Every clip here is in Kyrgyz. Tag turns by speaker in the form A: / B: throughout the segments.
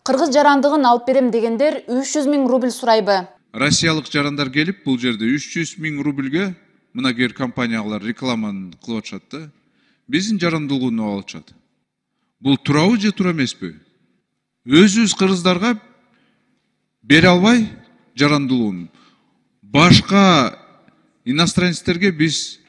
A: Кыргыз жарандыгын алып берем дегендер 300 000 рубль сурайбы.
B: Россиялык жарандар келип, бул жерде 300 000 рубльге мына компаниялар рекламаны кылып атышат да. Биздин жарандылыгын алып атышат. Бул туурабы же туура эмеспи? Өзүбүз кыргыздарга бере албай жарандылыгын башка иностранецтерге биз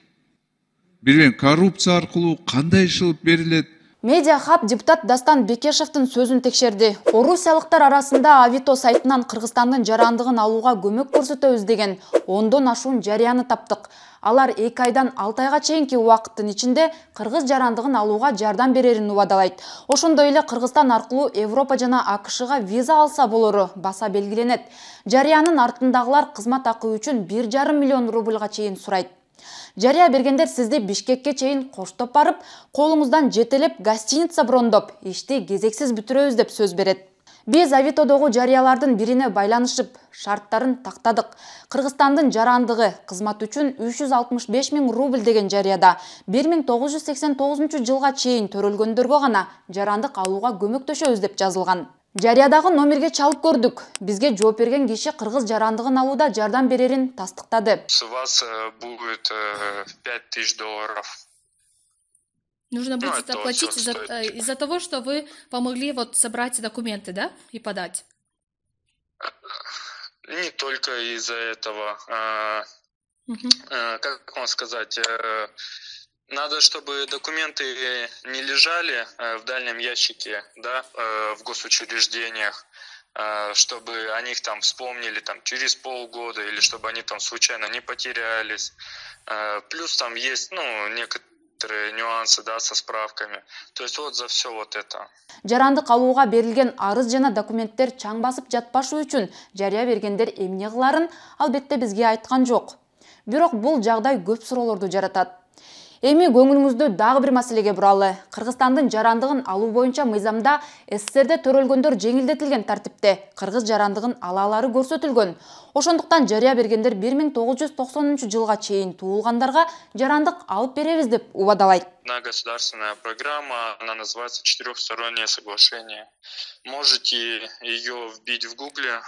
B: билбейм, коррупция аркылуу кандай ишилип берилет?
A: Медиа хаб депутат Дастан Бекешевдин сөзүн текшерди. Орусиялыктар арасында Авито сайтынан Кыргызстандын жарандыгын алууга көмөк көрсөтөбүз деген 10дон ашуун жарыяны таптык. Алар 2 айдан 6 айга чейинки убакыттын ичинде кыргыз жарандыгын алууга жардам берерин убадалайт. Ошондой эле Кыргызстан аркылуу Европа жана АКШга виза алса болору баса белгиленет. Жарыянын артындагылар кызмат акы үчүн 1,5 миллион рубльга чейин сурайт. Жария бергендер сизди Бишкекке чейин коштоп барып, колуңуздан жетелеп гостиница брондоп, ишти кезексиз бүтүрөбүз деп сөз берет. Биз Авитодогу жарыялардын бирине байланышып, шарттарын тактадык. Кыргызстандын жарандыгы кызмат үчүн 365 000 рубль деген жарыяда 1989 жылга чейин төрөлгөндөргө гана жарандык алууга көмөктөшөбүз деп жазылган. Жарыядагы номерге чалып көрдүк. Бизге жооп берген киши кыргыз жарандыгын алууда жардам берерин тастыктады.
C: С вас будет $5000.
D: Нужно будет заплатить из-за того, что вы помогли собрать документы, да, и подать?
C: Не только из-за этого. Как вам сказать... Надо, чтобы документы не лежали в дальнем ящике, да, в госучреждениях, чтобы о них там вспомнили там через полгода или чтобы они там случайно не потерялись. Плюс там есть, некоторые нюансы, да, со справками. То есть вот за все вот это.
A: Жарандык алууга берилген арыз жана документтер чаң басып жатпашы үчүн жарыя бергендер эмне кыларын албетте бизге айткан жок. Бирок бул жагдай көп суроолорду жаратат. Эми көңүлүңүздү дагы бир маселеге буралы. Кыргызстандын жарандыгын алуу боюнча мыйзамда СССРде төрөлгөндөр жеңилдетилген тартипте кыргыз жарандыгын ала алары көрсөтүлгөн. Ошондуктан жарыя бергендер 1990 жылга чейин туулгандарга жарандык алып беребиз деп убадалайт.
C: Одна государственная программа, она называется «Четырехстороннее соглашение». Можете ее вбить в Гугле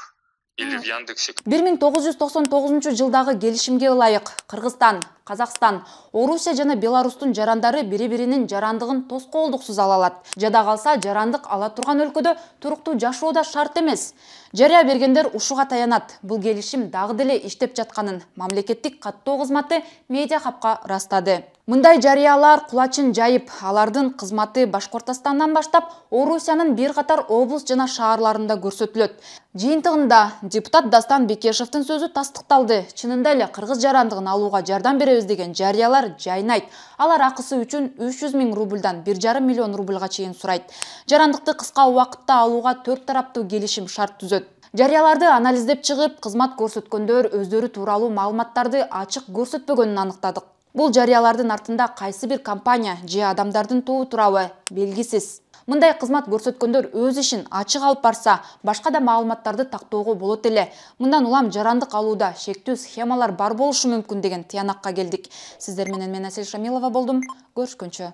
C: или в Яндексе.
A: 1999 жылдагы келишимге ылайык Кыргызстан, Казакстан, Орусия жана Беларустун жарандары бири-биринин жарандыгын тоскоолдуксуз ала алат. Жада калса жарандык ала турган өлкөдө туруктуу жашоо да шарт эмес. Жарыя бергендер ушуга таянат. Бул келишим дагы деле иштеп жатканын мамлекеттик каттоо кызматы Медиа хабка ырастады. Мындай жарыялар кулачын жайып, алардын кызматы Башкортостандан баштап Орусиянын бир катар облус жана шаарларында көрсөтүлөт. Жыйынтыгында депутат Дастан Бекешевдин сөзү тастыкталды. Чынында эле кыргыз жарандыгын алууга жардам беребиз деген жарыялар жайнайт. Алар акысы үчүн 300 000 рубльдан 1,5 миллион рубльга чейин сурайт. Жарандыкты кыска убакытта алууга 4 тараптуу келишим шарт түзөт. Жарыяларды анализдеп чыгып, кызмат көрсөткөндөр өздөрү тууралуу маалыматтарды ачык көрсөтпөгөнүн аныктадык. Бул жарыялардын артында кайсы бир компания же адамдардын тобу турабы белгисиз. Мындай кызмат көрсөткөндөр өз ишин ачык алып барса, башка да маалыматтарды тактоого болот эле. Мындан улам жарандык алууда шектүү схемалар бар болушу мүмкүн деген тыянакка келдик. Сиздер менен мен Асель Шамилова болдум. Көрүшкөнчө.